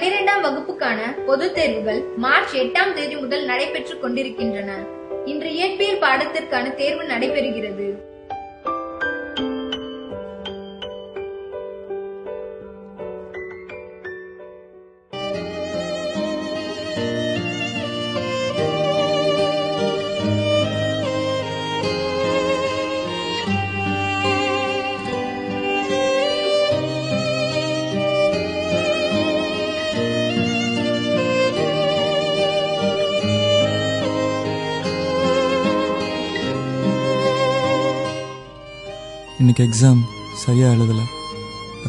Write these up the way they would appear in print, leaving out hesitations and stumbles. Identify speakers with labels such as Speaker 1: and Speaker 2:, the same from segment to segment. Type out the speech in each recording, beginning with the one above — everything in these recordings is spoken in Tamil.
Speaker 1: 12ஆம் வகுப்புக்கான பொதுத் தேர்வுகள் மார்ச் 8ஆம் தேதி முதல் நடைபெற்றுக் கொண்டிருக்கின்றன. இன்று இயற்பியல் பாடத்திற்கான தேர்வு நடைபெறுகிறது.
Speaker 2: இன்னைக்கு எக்ஸாம் சரியாக எழுதலை.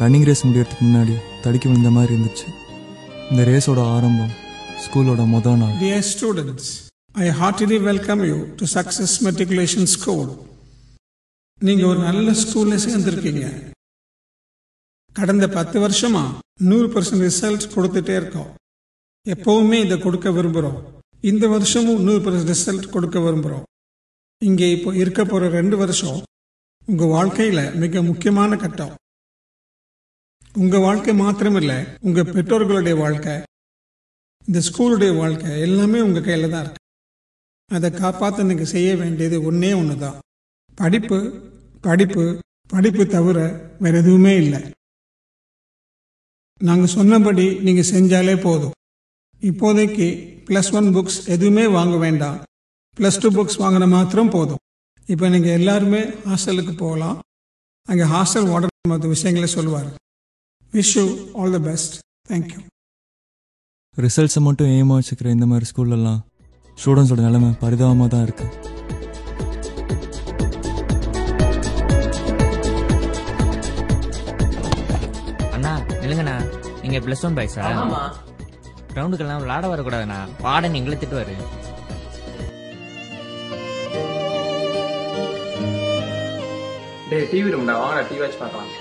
Speaker 2: ரன்னிங் ரேஸ் முடியறதுக்கு முன்னாடி தடுக்கி விழுந்த மாதிரி இருந்துச்சு. இந்த ரேஸோட ஆரம்பம் ஸ்கூலோட முதல் நாள்.
Speaker 3: Dear students, I heartily welcome you to Success Matriculation School. நீங்கள் ஒரு நல்ல ஸ்கூலில் சேர்ந்துருக்கீங்க. கடந்த 10 வருஷமா 100% ரிசல்ட் கொடுத்துட்டே இருக்கோம். எப்பவுமே இதை கொடுக்க விரும்புகிறோம். இந்த வருஷமும் 100% ரிசல்ட் கொடுக்க விரும்புகிறோம். இங்கே இப்போ இருக்க போகிற 2 வருஷம் உங்கள் வாழ்க்கையில் மிக முக்கியமான கட்டம். உங்கள் வாழ்க்கை மாத்திரமில்லை, உங்கள் பெற்றோர்களுடைய வாழ்க்கை, இந்த ஸ்கூலுடைய வாழ்க்கை எல்லாமே உங்கள் கையில் தான் இருக்கு. அதை காப்பாற்ற நீங்கள் செய்ய வேண்டியது ஒன்றே ஒன்று தான். படிப்பு படிப்பு படிப்பு தவிர வேற எதுவுமே இல்லை. நாங்கள் சொன்னபடி நீங்கள் செஞ்சாலே போதும். இப்போதைக்கு +1 புக்ஸ் எதுவுமே வாங்க வேண்டாம். +2 புக்ஸ் வாங்கின மாத்திரம் போதும். இப்போ நீங்கள் எல்லாருமே ஹாஸ்டலுக்கு போகலாம். அங்கே ஹாஸ்டல் வார்டன் மற்ற விஷயங்களே சொல்லுவார். Wish you all the best. Thank you.
Speaker 2: ரிசல்ட்ஸை மட்டும் ஏமா வச்சுக்கிற இந்த மாதிரி ஸ்கூல்லலாம் ஸ்டூடெண்ட்ஸோட நிலைமை பரிதாபமாக தான் இருக்கு.
Speaker 4: அண்ணா இல்லைங்கண்ணா, நீங்க +1 பாய்ஸா? கிரவுண்டுக்கெல்லாம் விளாட வரக்கூடாதுண்ணா, பாடன் எங்களை திட்டுவாரு.
Speaker 5: டிவி ரூம்டா, வாங்க டிவி வாட்ச் பார்க்கலாம்.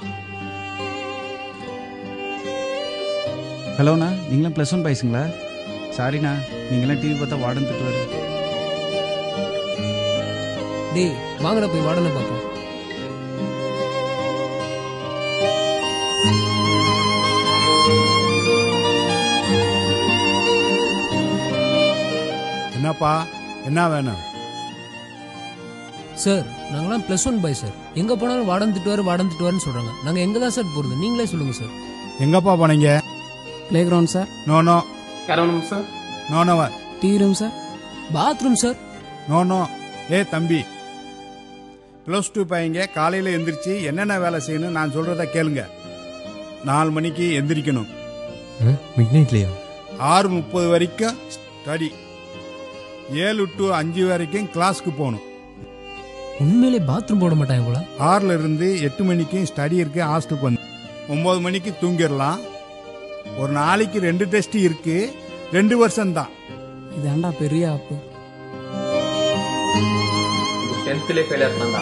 Speaker 6: ஹலோண்ணா, நீங்களாம் +1 பாய்ஸுங்களா? சாரிண்ணா, நீங்களாம் டிவி பார்த்தா வார்டன் திட்டுவாரு.
Speaker 7: டேய் வாங்கடா போய் வார்டனை பார்ப்போம்.
Speaker 8: என்னப்பா, என்ன வேணும்?
Speaker 7: சார் நாங்களாம் +1 பாய் சார். எங்க போனாலும் வார்டன் திட்டுவாருன்னு சொல்றாங்க. நாங்க எங்க தான் சார் போறது, நீங்களே சொல்லுங்க சார்.
Speaker 8: எங்கப்பா போனீங்க?
Speaker 9: Playground sir.
Speaker 8: No no.
Speaker 5: கரவணும் sir.
Speaker 8: No no.
Speaker 9: TV room sir.
Speaker 7: Bathroom sir.
Speaker 8: No no. தம்பி, +2 பையங்க காலையில் எந்திரிச்சு என்னென்ன வேலை செய்யணும் நான் சொல்றத கேளுங்க. 4 மணிக்கு எந்திரிக்கணும்.
Speaker 2: மிட் நைட்லையா?
Speaker 8: 6:30 வரைக்கும் ஸ்டடி. 7 to 5 வரைக்கும் கிளாஸ்க்கு போகணும்.
Speaker 7: உண்மையிலே பாத்ரூம் போட மாட்டாங்க போல.
Speaker 8: 6ல இருந்து 8 மணிக்கும் ஸ்டடி இருக்கு. ஹாஸ்டலுக்கு வந்து 9 மணிக்கு தூங்கிடலாம். ஒரு நாளைக்கு 2 டெஸ்ட் இருக்கு. 2 வருஷம் தான்.
Speaker 9: இதாண்டா பெரிய ஆப்பு.
Speaker 5: 10th ஃபெயில் ஆனாங்க.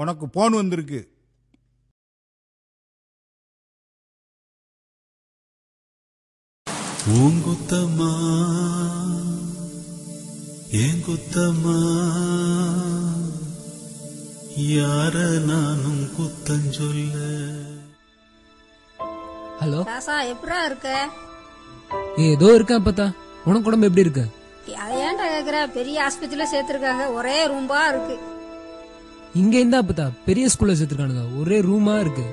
Speaker 8: உனக்கு போன் வந்திருக்கு.
Speaker 10: பூங்குத்தம்மா ஏங்குத்தம்மா யார நானும் குத்தஞ்சொல்ல.
Speaker 7: ஹலோ
Speaker 11: ராசா, எப்படா இருக்க?
Speaker 7: ஏதோ இருக்கேன் அப்பத்தா. உனக்கு உடம்பு எப்படி இருக்கு?
Speaker 11: அதை ஏன்டா கேக்குற? பெரிய ஆஸ்பத்திரியில சேர்த்திருக்காங்க, ஒரே ரூம்பா இருக்கு.
Speaker 7: இங்க இருந்தா அப்பத்தா பெரிய ஸ்கூல்ல சேர்த்திருக்கானுங்க, ஒரே ரூமா இருக்கு.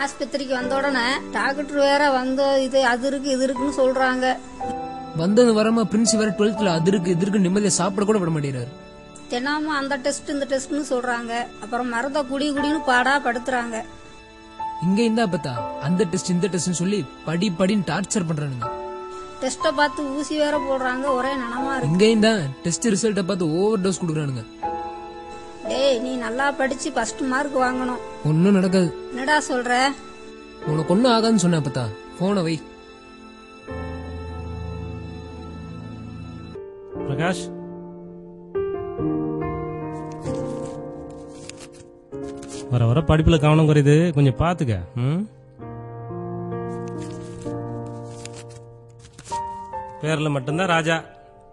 Speaker 11: ஆஸ்பத்திரிக்கு வந்த உடனே டாக்டர் வேற வந்து இது அது இருக்கு இது இருக்குன்னு சொல்றாங்க.
Speaker 7: வந்தது வரமா பிரின்சி வேற 12th அது இருக்கு இது இருக்கு நிம்மதியா சாப்பிட கூட விட மாட்டேறாரு.
Speaker 11: தினமும் அந்த டெஸ்ட் இந்த டெஸ்ட்னு சொல்றாங்க. அப்புறம் மருந்த குடின்னு பாடா படுத்துறாங்க.
Speaker 7: இங்க இருந்தா அப்பத்தா அந்த டெஸ்ட் இந்த டெஸ்ட்னு சொல்லி படின்னு டார்ச்சர் பண்றானுங்க.
Speaker 11: டெஸ்ட பார்த்து ஊசி வேற போடுறாங்க, ஒரே நனமா இருக்கு.
Speaker 7: இங்க இருந்தா டெஸ்ட் ரிசல்ட்ட பார்த்து ஓவர் டோஸ் குடுக்குறானுங்க.
Speaker 11: டேய், நீ நல்லா படிச்சு ஃபர்ஸ்ட் மார்க் வாங்கணும்.
Speaker 7: ஒன்னும் நடக்காது.
Speaker 11: என்னடா சொல்ற?
Speaker 7: உனக்கு ஒன்னும் ஆகாதுன்னு சொன்ன அப்பத்தா. போன வை.
Speaker 12: பிரகாஷ், வர வர படிப்புல கவனம் குறையுது, கொஞ்சம் பாத்துக்க. பேர்ல மட்டும்தான் ராஜா,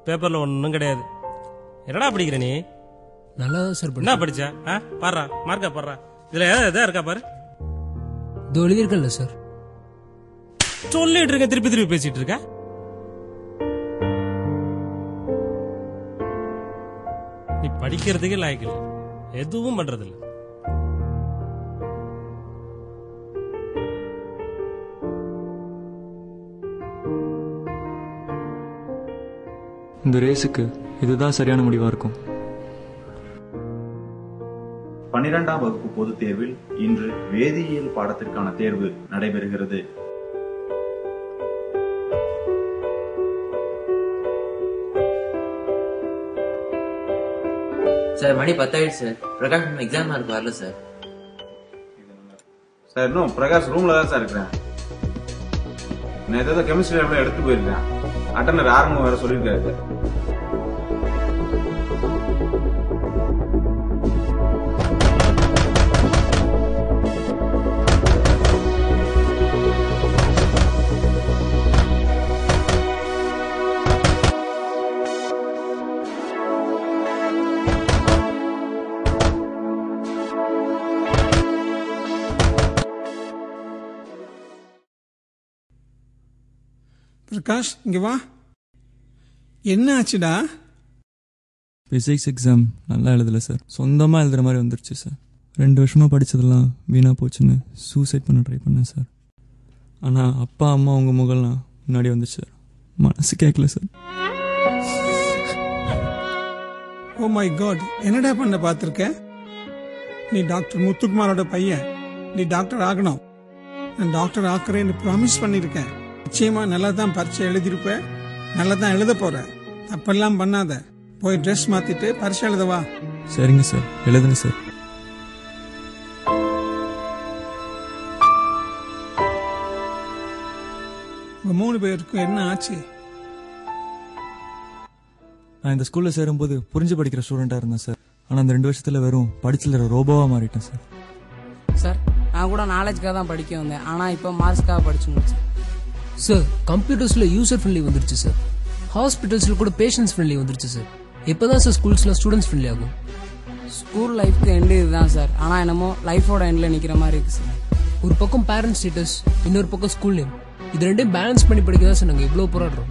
Speaker 12: பேப்பர்ல ஒன்னும் கிடையாது. என்னடா படிக்கிற நீ?
Speaker 7: நல்லா சார்.
Speaker 12: என்ன படிச்சா? பாடுறா மார்க்கா பாடுறா. இதுல எதா இருக்கா பாரு.
Speaker 7: எழுதியிருக்கல சார்.
Speaker 12: சொல்லிட்டு இருக்க, திருப்பி திருப்பி பேசிட்டு இருக்க. நீ படிக்கிறதுக்கே லாய்க்கு இல்லை, எதுவும் பண்றது இல்லை.
Speaker 2: இந்த ரேஸுக்கு இதுதான் சரியான முடிவா இருக்கும்.
Speaker 13: 12ஆம் வகுப்பு பொதுத் தேர்வில் இன்று வேதியியல் பாடத்திற்கான தேர்வு நடைபெறுகிறது.
Speaker 14: சார், மணி 10 ஆயிடுச்சு சார். பிரகாஷ் எக்ஸாம் மார்க் வரல சார்.
Speaker 5: சார், இன்னும் பிரகாஷ் ரூம்ல தான் சார் இருக்கிறேன். நான் ஏதாவது கெமிஸ்ட்ரி லேப்ல எடுத்து போயிருக்கேன். அட்டனர் ஆரம்பம் வேற சொல்லியிருக்காரு.
Speaker 3: பிரகாஷ், இங்க வா. என்ன ஆச்சுடா?
Speaker 2: பிசிக்ஸ் எக்ஸாம் நல்லா எழுதலை சார். சொந்தமாக எழுதுகிற மாதிரி வந்துருச்சு சார். 2 வருஷமாக படித்ததெல்லாம் வீணாக போச்சுன்னு சூசைட் பண்ண ட்ரை பண்ணேன் சார். ஆனால் அப்பா அம்மா உங்கள் முகம்லாம் முன்னாடி வந்துச்சு சார். மனசு கேட்கல சார்.
Speaker 3: ஓ மை காட், என்னடா பண்ண பார்த்துருக்க? நீ டாக்டர் முத்துக்குமாரோட பையன். நீ டாக்டர் ஆகணும். நான் டாக்டர் ஆக்குறேன்னு ப்ராமிஸ் பண்ணியிருக்கேன். நிச்சயமா நல்லா தான் பரீட்சை எழுதிருப்ப, நல்லா தான் எழுத போற. தப்பெல்லாம் பண்ணாத. போய் ட்ரெஸ் மாத்திட்டு பரீட்சை எழுதவா.
Speaker 2: சரிங்க சார், எழுதுங்க சார்.
Speaker 3: உங்க 3 பேருக்கும் என்ன ஆச்சு?
Speaker 2: நான் இந்த ஸ்கூலில் சேரும்போது புரிஞ்சு படிக்கிற ஸ்டூடெண்ட்டாக இருந்தேன் சார். ஆனால் அந்த 2 வருஷத்தில் வெறும் படிச்சுல ரோபோவாக மாறிட்டேன் சார்.
Speaker 9: சார், நான் கூட நாலேஜ்க்காக தான் படிக்க வந்தேன், ஆனால் இப்போ மார்க்ஸ்க்காக படிச்சு முடிச்சேன்.
Speaker 7: சார், கம்ப்யூட்டர்ஸ்ல யூசர் ஃப்ரெண்ட்லி வந்துருச்சு சார். ஹாஸ்பிட்டல்ஸ்ல கூட பேஷண்ட்ஸ் ஃப்ரெண்ட்லி வந்துருச்சு சார். எப்பதான் சார் ஸ்கூல்ஸ்ல ஸ்டூடெண்ட்ஸ் ஃப்ரெண்ட்லி ஆகும்?
Speaker 9: ஸ்கூல் லைஃப்க்கு எண்டு இதுதான் சார். ஆனால் என்னமோ லைஃபோட எண்ட்ல நிற்கிற மாதிரி இருக்கு சார்.
Speaker 7: ஒரு பக்கம் பேரண்ட் ஸ்டேட்டஸ், இன்னொரு பக்கம் ஸ்கூல் நேம். இது ரெண்டையும் பேலன்ஸ் பண்ணி படிக்க தான் சார் நாங்கள் இவ்வளோ போராடுறோம்.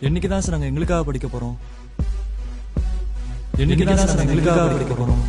Speaker 2: என்னைக்கு தான் சார் நாங்கள் எங்களுக்காக படிக்க போகிறோம்? என்னைக்கு தான் சார் நாங்கள் எங்களுக்காக படிக்க போகிறோம்?